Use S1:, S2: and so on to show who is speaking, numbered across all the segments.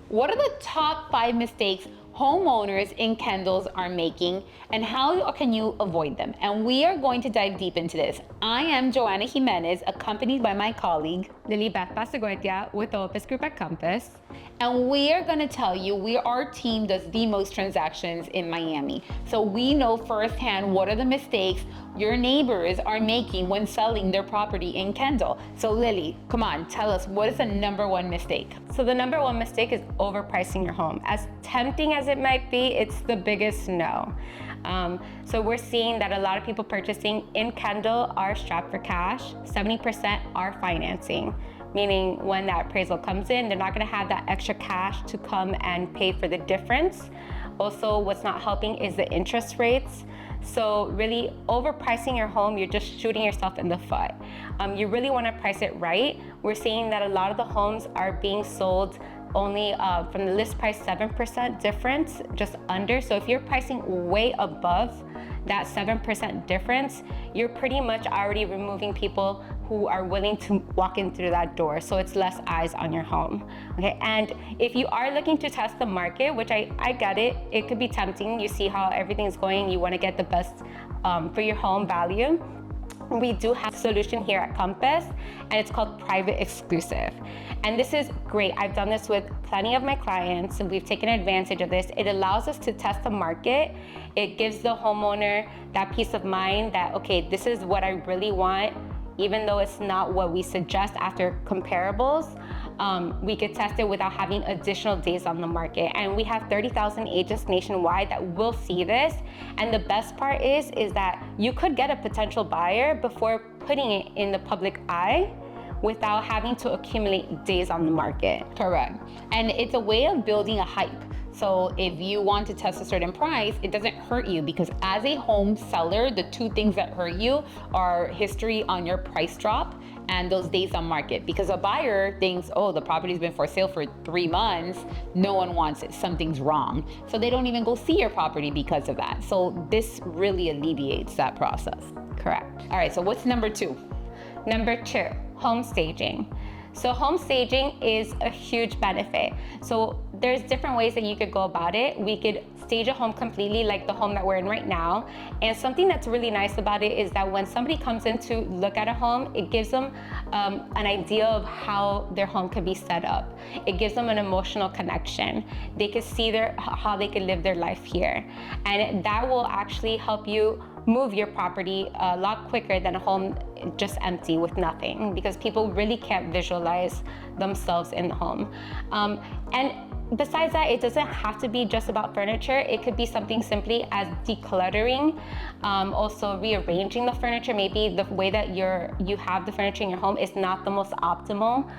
S1: What are the top 5 mistakes homeowners in Kendall's are making, and how can you avoid them? And we are going to dive deep into this. I am Joanna Jimenez, accompanied by my colleague Lilibeth Pasagortia with the Opus Group at Compass. And we are going to tell you, our team does the most transactions in Miami. So we know firsthand what are the mistakes your neighbors are making when selling their property in Kendall. So Lily, come on, tell us, what is the number one mistake?
S2: So the number one mistake is overpricing your home. As tempting as it might be, it's the biggest no. So we're seeing that a lot of people purchasing in Kendall are strapped for cash. 70% are financing, meaning when that appraisal comes in, they're not gonna have that extra cash to come and pay for the difference. Also, what's not helping is the interest rates. So really overpricing your home, you're just shooting yourself in the foot. You really wanna price it right. We're seeing that a lot of the homes are being sold only from the list price 7% difference, just under. So if you're pricing way above that 7% difference, you're pretty much already removing people who are willing to walk in through that door. So it's less eyes on your home, okay? And if you are looking to test the market, which I get it, it could be tempting. You see how everything's going, you wanna get the best for your home value. We do have a solution here at Compass, and it's called Private Exclusive. And this is great. I've done this with plenty of my clients, and we've taken advantage of this. It allows us to test the market. It gives the homeowner that peace of mind that, okay, this is what I really want, even though it's not what we suggest after comparables. We could test it without having additional days on the market. And we have 30,000 agents nationwide that will see this. And the best part is that you could get a potential buyer before putting it in the public eye without having to accumulate days on the market.
S1: Correct. And it's a way of building a hype. So if you want to test a certain price, it doesn't hurt you, because as a home seller, the two things that hurt you are history on your price drop and those days on market. Because a buyer thinks, oh, the property's been for sale for 3 months, no one wants it, something's wrong. So they don't even go see your property because of that. So this really alleviates that process.
S2: Correct.
S1: All right, so what's number 2?
S2: Number 2, home staging. So home staging is a huge benefit. So there's different ways that you could go about it. We could stage a home completely like the home that we're in right now. And something that's really nice about it is that when somebody comes in to look at a home, it gives them an idea of how their home could be set up. It gives them an emotional connection. They could see how they could live their life here. And that will actually help you move your property a lot quicker than a home just empty with nothing, because people really can't visualize themselves in the home. And besides that, it doesn't have to be just about furniture. It could be something simply as decluttering, also rearranging the furniture. Maybe the way that you have the furniture in your home is not the most optimal.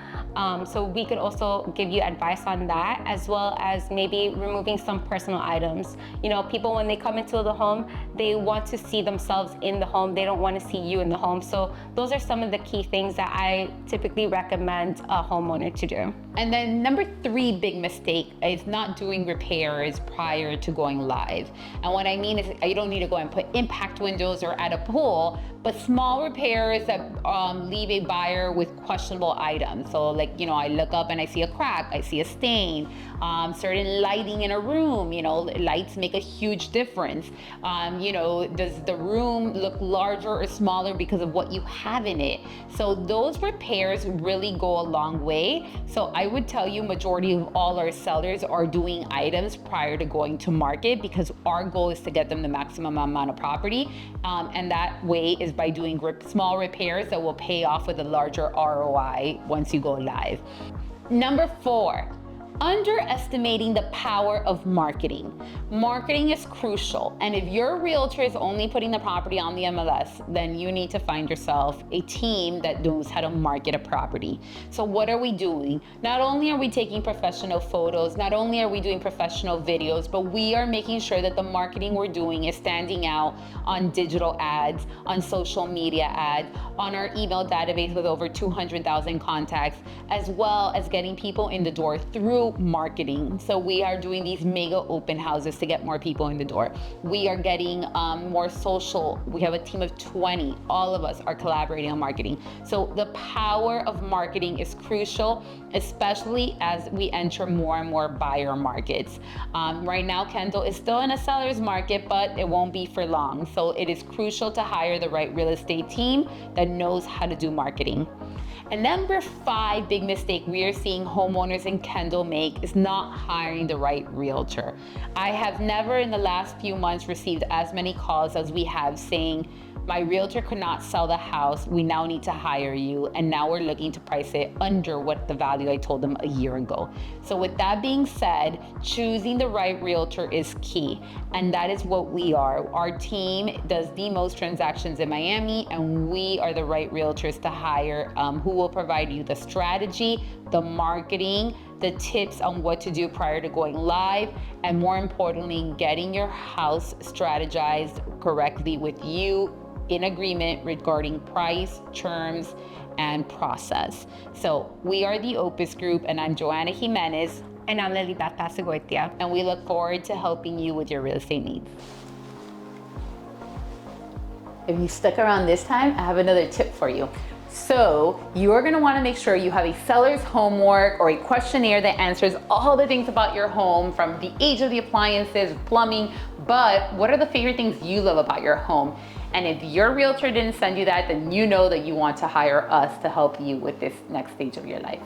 S2: So we could also give you advice on that, as well as maybe removing some personal items. You know, people, when they come into the home, they want to see themselves in the home. They don't want to see you in the home. So those are some of the key things that I typically recommend a homeowner to do.
S1: And then number 3 big mistake is not doing repairs prior to going live. And what I mean is, you don't need to go and put impact windows or add a pool, but small repairs that leave a buyer with questionable items. So like, you know, I look up and I see a crack, I see a stain, certain lighting in a room, you know, lights make a huge difference. You know, does the room look larger or smaller because of what you have in it? So those repairs really go a long way. So I would tell you, majority of all our sellers are doing items prior to going to market, because our goal is to get them the maximum amount of property. And that way is by doing small repairs that will pay off with a larger ROI once you go live. Number 4, underestimating the power of marketing. Marketing is crucial, and if your realtor is only putting the property on the MLS, then you need to find yourself a team that knows how to market a property. So what are we doing? Not only are we taking professional photos, not only are we doing professional videos, but we are making sure that the marketing we're doing is standing out on digital ads, on social media ads, on our email database with over 200,000 contacts, as well as getting people in the door through through marketing. So we are doing these mega open houses to get more people in the door. We are getting more social. We have a team of 20. All of us are collaborating on marketing. So the power of marketing is crucial, especially as we enter more and more buyer markets. Right now, Kendall is still in a seller's market, but it won't be for long. So it is crucial to hire the right real estate team that knows how to do marketing. And number 5 big mistake we are seeing homeowners in Kendall make is not hiring the right realtor. I have never in the last few months received as many calls as we have saying, my realtor could not sell the house, we now need to hire you, and now we're looking to price it under what the value I told them a year ago. So with that being said, choosing the right realtor is key, and that is what we are. Our team does the most transactions in Miami, and we are the right realtors to hire, who will provide you the strategy, the marketing, the tips on what to do prior to going live, and more importantly, getting your house strategized correctly with you in agreement regarding price, terms, and process. So we are the Opus Group, and I'm Joanna Jimenez.
S2: And I'm Lilibeth Pasagoitia.
S1: And we look forward to helping you with your real estate needs. If you stuck around this time, I have another tip for you. So you're gonna wanna make sure you have a seller's homework or a questionnaire that answers all the things about your home, from the age of the appliances, plumbing, but what are the favorite things you love about your home? And if your realtor didn't send you that, then you know that you want to hire us to help you with this next stage of your life.